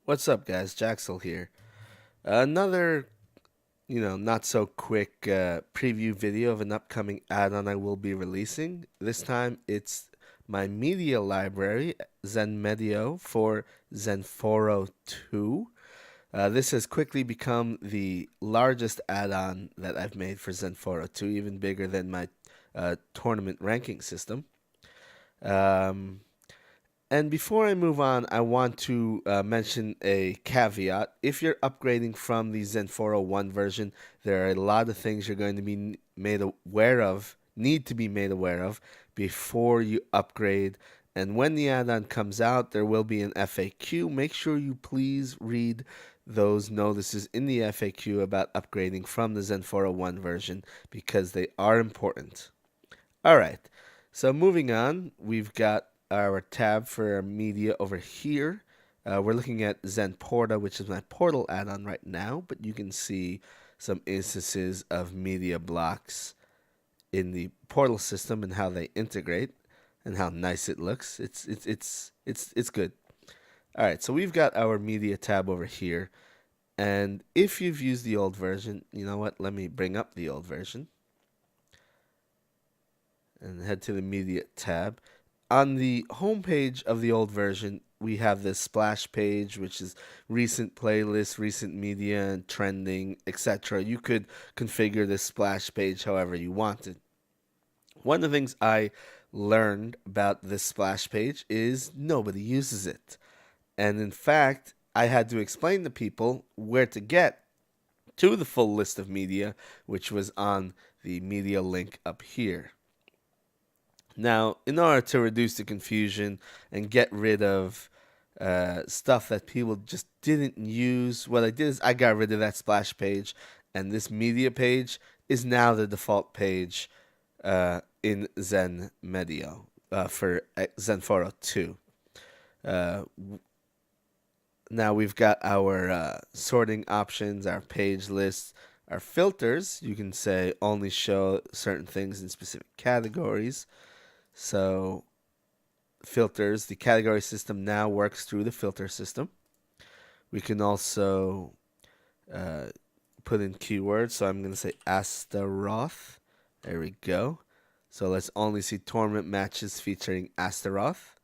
What's up, guys? Jaxel here. Another, not so quick preview video of an upcoming add-on I will be releasing. This time it's my media library, XenMedio for Zenforo 2. This has quickly become the largest add-on that I've made for Zenforo 2, even bigger than my tournament ranking system. Um, And before I move on, I want to mention a caveat. If you're upgrading from the Zen 401 version, there are a lot of things you're going to be made aware of, need to be made aware of before you upgrade. And when the add-on comes out, there will be an FAQ. Make sure you please read those notices in the FAQ about upgrading from the Zen 401 version because they are important. All right. So moving on, we've got our tab for our media over here. We're looking at Zen Porta, which is my portal add-on right now, but you can see some instances of media blocks in the portal system and how they integrate and how nice it looks. It's good. All right, so we've got our media tab over here, and if you've used the old version, you know what? Let me bring up the old version and head to the media tab. On the homepage of the old version, we have this splash page, which is recent playlists, recent media, and trending, etc. You could configure this splash page however you wanted. One of the things I learned about this splash page is nobody uses it. And in fact, I had to explain to people where to get to the full list of media, which was on the media link up here. Now, in order to reduce the confusion and get rid of stuff that people just didn't use, what I did is I got rid of that splash page, and this media page is now the default page in XenMedio for Zenforo 2. Uh, Now we've got our sorting options, our page lists, our filters. You can say only show certain things in specific categories. So filters, the category system now works through the filter system. We can also uh, put in keywords. So I'm going to say Astaroth. There we go. So let's only see tournament matches featuring Astaroth.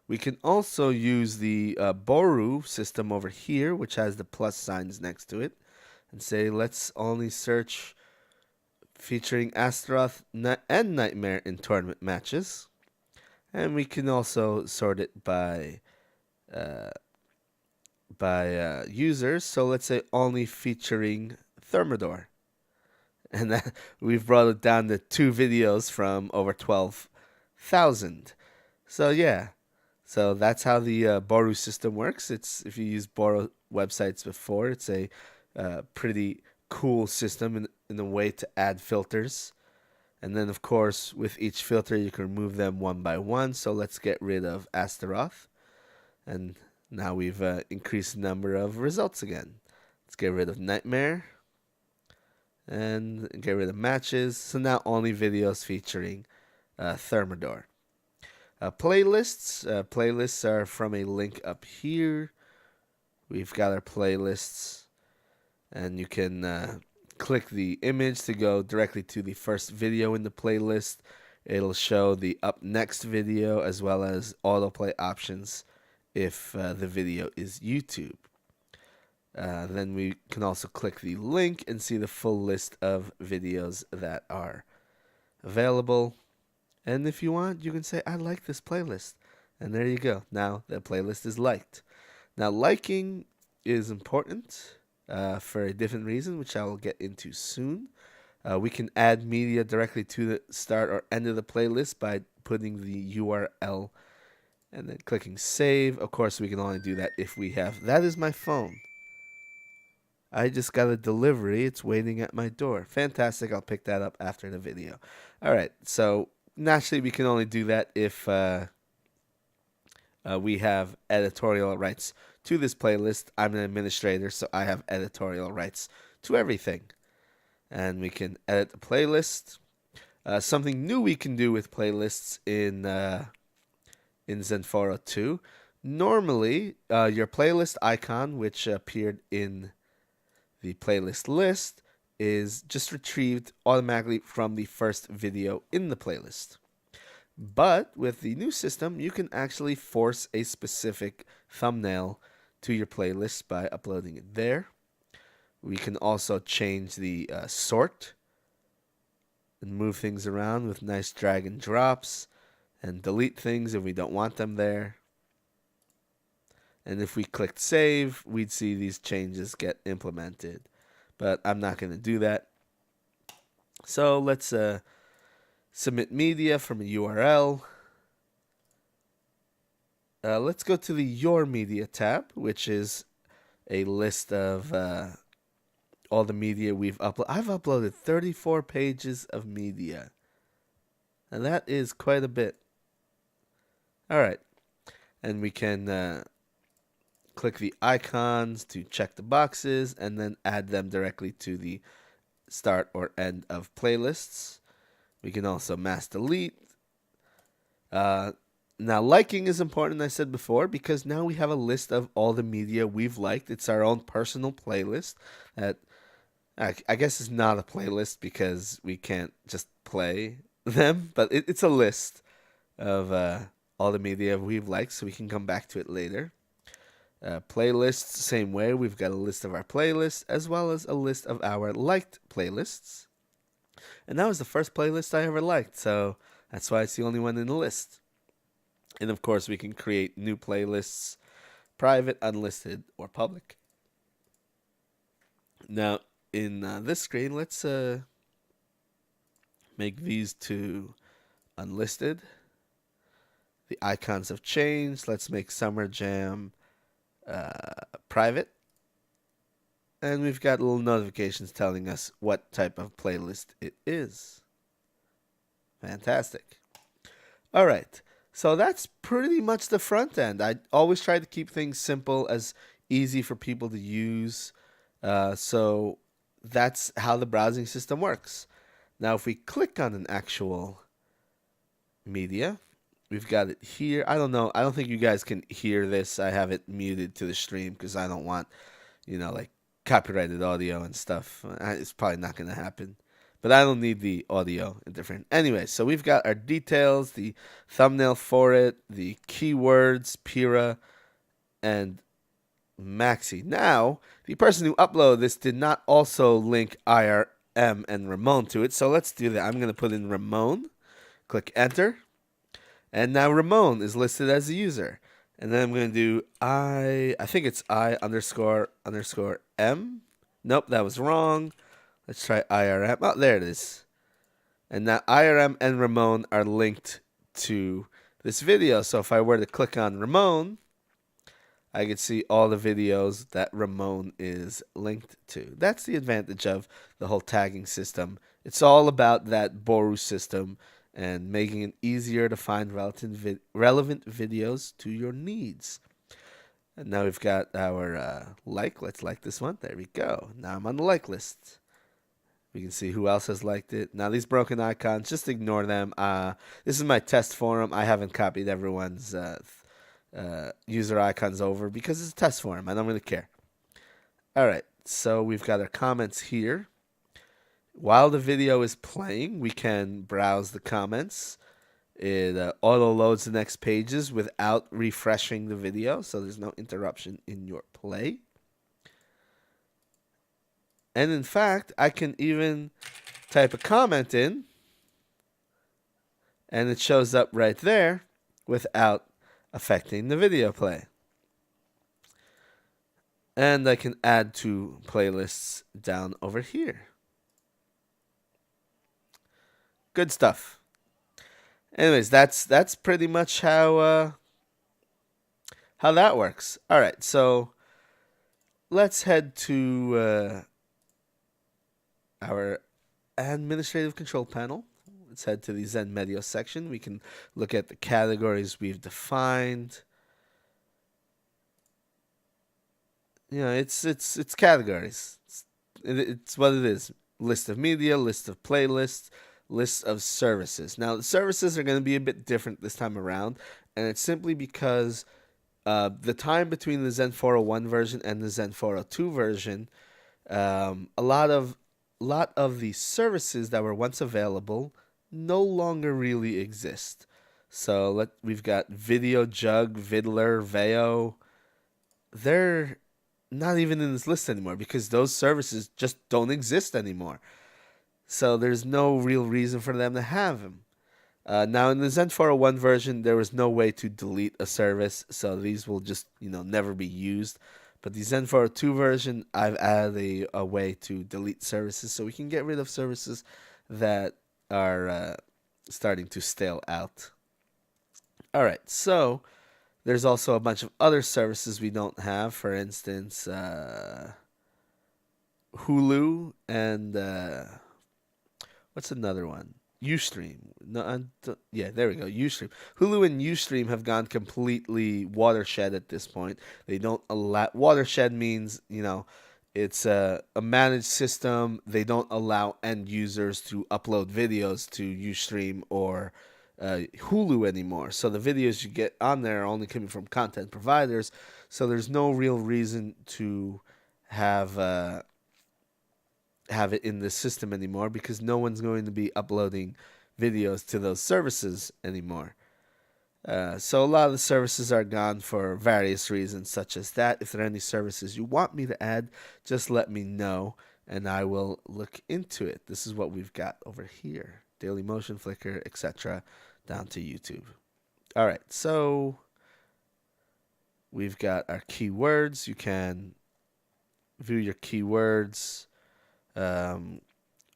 We can also use the Boru system over here, which has the plus signs next to it, and say let's only search featuring Astaroth and Nightmare in tournament matches. And we can also sort it uh, by users. So let's say only featuring Thermidor, and that, we've brought it down to 2 videos from over 12,000. So yeah, so that's how the Boru system works. It's if you use Boru websites before, it's a pretty cool system in a way to add filters. And then, of course, with each filter, you can remove them one by one. So let's get rid of Astaroth. And now we've increased the number of results again. Let's get rid of Nightmare. And get rid of matches. So now only videos featuring Thermidor. Playlists are from a link up here. We've got our playlists. And you can click the image to go directly to the first video in the playlist. It'll show the up next video as well as autoplay options if the video is YouTube. Then we can also click the link and see the full list of videos that are available. And if you want, you can say, I like this playlist. And there you go. Now the playlist is liked. Now, liking is important for a different reason, which I will get into soon. We can add media directly to the start or end of the playlist by putting the URL and then clicking save. Of course, we can only do that if we have. That is my phone. I just got a delivery. It's waiting at my door. Fantastic. I'll pick that up after the video. All right. So naturally, we can only do that if we have editorial rights to this playlist. I'm an administrator, so I have editorial rights to everything. And we can edit the playlist. Something new we can do with playlists in Zenforo 2. Normally, your playlist icon, which appeared in the playlist list, is just retrieved automatically from the first video in the playlist. But with the new system, you can actually force a specific thumbnail to your playlist by uploading it there. We can also change the sort and move things around with nice drag and drops, and delete things if we don't want them there. And if we clicked save, we'd see these changes get implemented. But I'm not going to do that. So let's submit media from a URL. Let's go to the Your Media tab, which is a list of all the media we've uploaded. I've uploaded 34 pages of media. And that is quite a bit. All right. And we can click the icons to check the boxes and then add them directly to the start or end of playlists. We can also mass delete. Now, liking is important, I said before, because now we have a list of all the media we've liked. It's our own personal playlist that I guess is not a playlist because we can't just play them, but it's a list of all the media we've liked, so we can come back to it later. Playlists, same way. We've got a list of our playlists as well as a list of our liked playlists. And that was the first playlist I ever liked, so that's why it's the only one in the list. And of course, we can create new playlists, private, unlisted, or public. Now, in this screen, let's make these two unlisted. The icons have changed. Let's make Summer Jam private. And we've got little notifications telling us what type of playlist it is. Fantastic. All right. So that's pretty much the front end. I always try to keep things simple, as easy for people to use. So that's how the browsing system works. Now, if we click on an actual media, we've got it here. I don't know. I don't think you guys can hear this. I have it muted to the stream because I don't want, like copyrighted audio and stuff. It's probably not going to happen. But I don't need the audio different. Anyway, so we've got our details, the thumbnail for it, the keywords, Pira, and Maxi. Now, the person who uploaded this did not also link IRM and Ramon to it. So let's do that. I'm going to put in Ramon. Click enter. And now Ramon is listed as a user. And then I'm going to do I think it's I__M. Nope, that was wrong. Let's try IRM. Oh, there it is. And now IRM and Ramon are linked to this video. So if I were to click on Ramon, I could see all the videos that Ramon is linked to. That's the advantage of the whole tagging system. It's all about that Boru system and making it easier to find relevant videos to your needs. And now we've got our like. Let's like this one. There we go. Now I'm on the like list. We can see who else has liked it. Now these broken icons, just ignore them. This is my test forum. I haven't copied everyone's user icons over because it's a test forum. I don't really care. All right, so we've got our comments here. While the video is playing, we can browse the comments. It auto loads the next pages without refreshing the video, so there's no interruption in your play. And in fact, I can even type a comment in, and it shows up right there without affecting the video play. And I can add to playlists down over here. Good stuff. Anyways, that's pretty much how that works. All right, so let's head to our administrative control panel. Let's head to the XenMedio section. We can look at the categories we've defined. It's categories. It's what it is. List of media, list of playlists, list of services. Now, the services are going to be a bit different this time around, and it's simply because The time between the Zen 401 version and the Zen 402 version, a lot of the services that were once available no longer really exist. So we've got Video Jug, Vidler, Veo. They're not even in this list anymore because those services just don't exist anymore. So there's no real reason for them to have them. Now in the Zen 401 version, there was no way to delete a service, so these will just never be used. But the Zen 402 version, I've added a way to delete services, so we can get rid of services that are starting to stale out. All right, so there's also a bunch of other services we don't have. For instance, Hulu and what's another one? Ustream. No, yeah, there we go. Ustream. Hulu and Ustream have gone completely watershed at this point. They don't allow. Watershed means it's a managed system. They don't allow end users to upload videos to Ustream or Hulu anymore. So the videos you get on there are only coming from content providers. So there's no real reason to have it in the system anymore because no one's going to be uploading videos to those services anymore. So a lot of the services are gone for various reasons, such as that. If there are any services you want me to add, just let me know, and I will look into it. This is what we've got over here. Daily Motion, Flickr, etc., down to YouTube. All right, so we've got our keywords. You can view your keywords.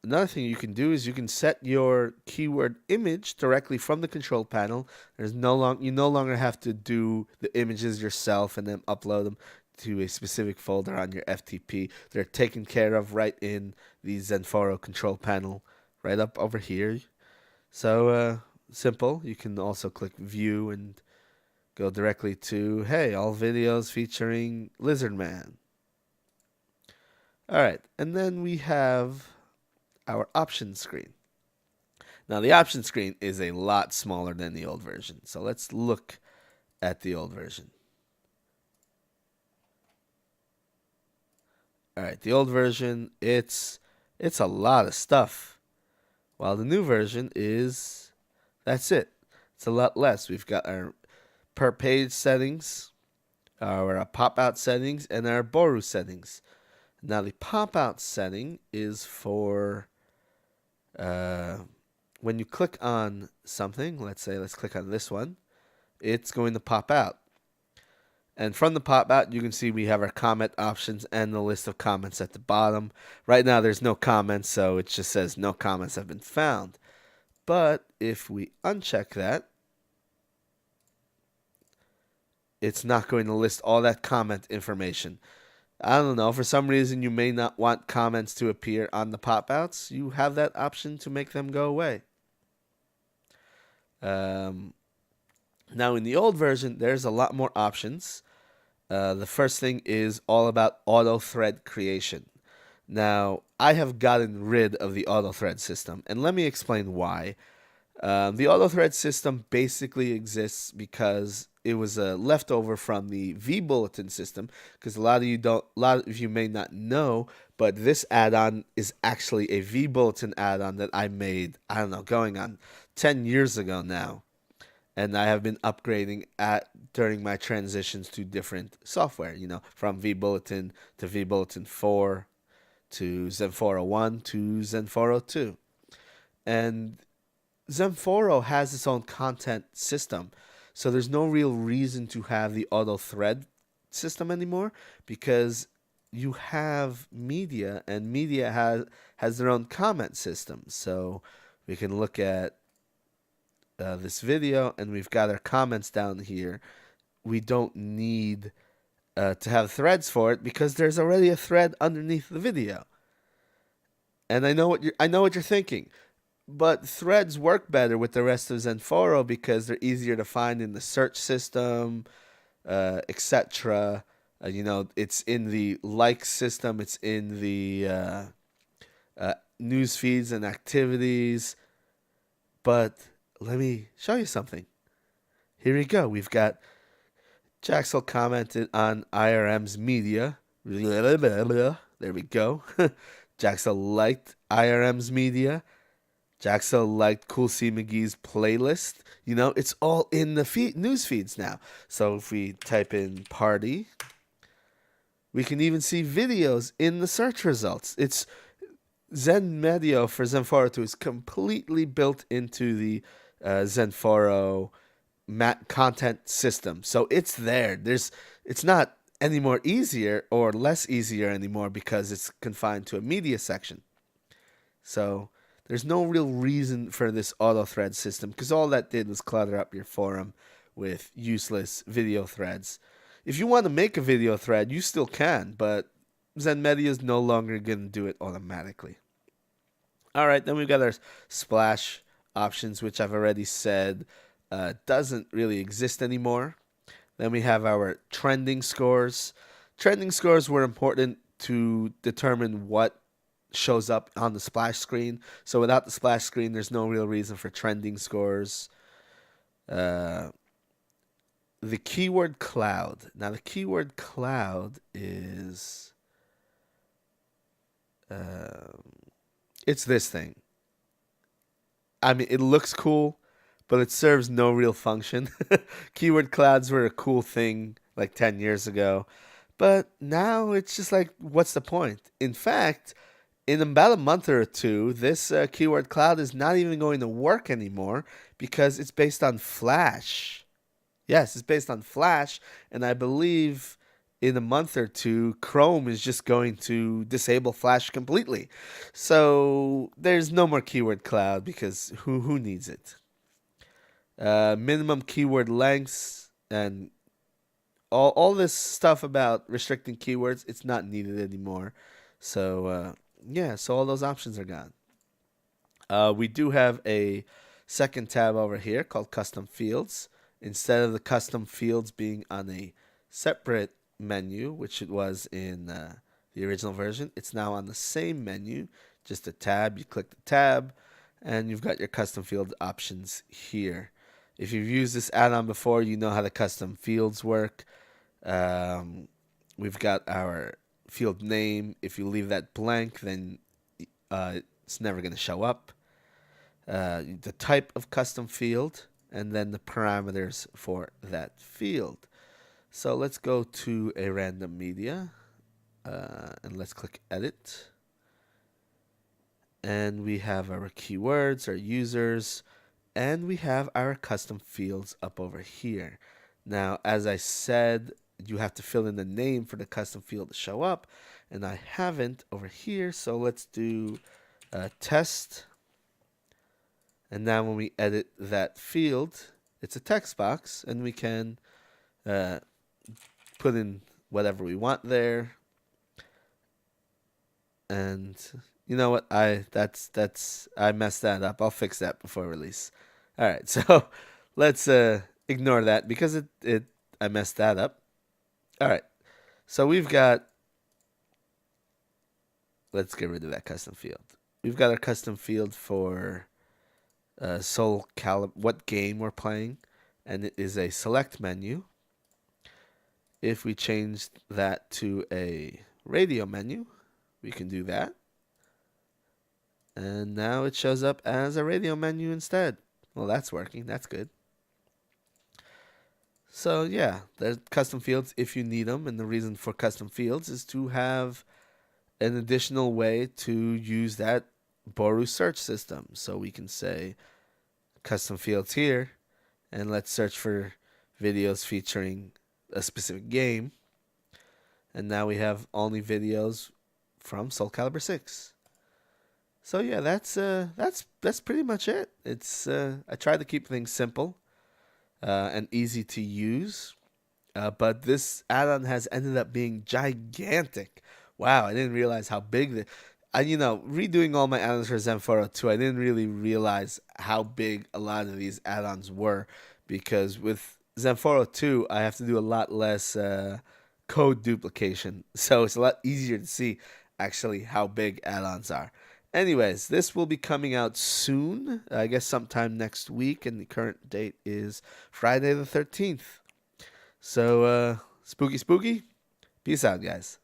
Another thing you can do is you can set your keyword image directly from the control panel. You no longer have to do the images yourself and then upload them to a specific folder on your FTP. They're taken care of right in the XenMedio control panel, right up over here. So simple. You can also click View and go directly to, hey, all videos featuring Lizardman. All right, and then we have our options screen. Now, the options screen is a lot smaller than the old version. So let's look at the old version. All right, the old version, it's a lot of stuff. While the new version that's it. It's a lot less. We've got our per page settings, our pop-out settings, and our Boru settings. Now, the pop-out setting is for when you click on something. Let's click on this one. It's going to pop out. And from the pop-out, you can see we have our comment options and the list of comments at the bottom. Right now, there's no comments, so it just says no comments have been found. But if we uncheck that, it's not going to list all that comment information. I don't know, for some reason you may not want comments to appear on the pop-outs. You have that option to make them go away. Now in the old version, there's a lot more options. The first thing is all about auto thread creation. Now, I have gotten rid of the auto thread system, and let me explain why. The auto thread system basically exists because it was a leftover from the vBulletin system. Because a lot of you may not know, but this add-on is actually a vBulletin add-on that I made, I don't know, going on 10 years ago now. And I have been upgrading during my transitions to different software, from vBulletin to vBulletin 4 to Zen 401 to Zen 402. And XenMedio has its own content system, so there's no real reason to have the auto thread system anymore because you have media, and media has their own comment system. So we can look at this video, and we've got our comments down here. We don't need to have threads for it because there's already a thread underneath the video. And I know what you're thinking. But threads work better with the rest of XenMedio because they're easier to find in the search system, etc. It's in the like system. It's in the news feeds and activities. But let me show you something. Here we go. We've got Jaxel commented on IRM's media. There we go. Jaxel liked IRM's media. Jaxel liked Cool C McGee's playlist. You know, it's all in the news feeds now. So if we type in party, we can even see videos in the search results. It's XenMedio for Zenforo 2 is completely built into the Zenforo content system. So it's there. It's not any more easier or less easier anymore because it's confined to a media section. So there's no real reason for this auto thread system because all that did was clutter up your forum with useless video threads. If you want to make a video thread, you still can, but XenMedia is no longer going to do it automatically. All right, then we've got our splash options, which I've already said doesn't really exist anymore. Then we have our trending scores. Trending scores were important to determine what shows up on the splash screen. So without the splash screen, there's no real reason for trending scores. The keyword cloud. Now, the keyword cloud is... it's this thing. I mean, it looks cool, but it serves no real function. Keyword clouds were a cool thing like 10 years ago, but now it's just like, what's the point? In fact, in about a month or two, this keyword cloud is not even going to work anymore because it's based on Flash. Yes, it's based on Flash, and I believe in a month or two, Chrome is just going to disable Flash completely. So there's no more keyword cloud because who needs it? Minimum keyword lengths and all this stuff about restricting keywords, it's not needed anymore. So yeah, so all those options are gone. We do have a second tab over here called Custom Fields. Instead of the custom fields being on a separate menu, which it was in the original version, it's now on the same menu, just a tab. You click the tab, and you've got your custom field options here. If you've used this add-on before, you know how the custom fields work. We've got our field name. If you leave that blank, then it's never going to show up. The type of custom field, and then the parameters for that field. So let's go to a random media, and let's click edit. And we have our keywords, our users, and we have our custom fields up over here. Now, as I said, you have to fill in the name for the custom field to show up, and I haven't over here, so let's do test. And now when we edit that field, it's a text box, and we can put in whatever we want there. And you know what? I messed that up. I'll fix that before release. All right, so let's ignore that because I messed that up. All right, so we've got. Let's get rid of that custom field. We've got our custom field for what game we're playing, and it is a select menu. If we change that to a radio menu, we can do that. And now it shows up as a radio menu instead. Well, that's working. That's good. So yeah, there's custom fields if you need them. And the reason for custom fields is to have an additional way to use that Boru search system. So we can say custom fields here, and let's search for videos featuring a specific game. And now we have only videos from Soul Calibur 6. So yeah, that's pretty much it. It's I tried to keep things simple and easy to use, but this add-on has ended up being gigantic. Wow, I didn't realize how big redoing all my add-ons for Zenforo 2, I didn't really realize how big a lot of these add-ons were, because with Zenforo 2, I have to do a lot less code duplication, so it's a lot easier to see actually how big add-ons are. Anyways, this will be coming out soon, I guess sometime next week, and the current date is Friday the 13th. So, spooky, spooky. Peace out, guys.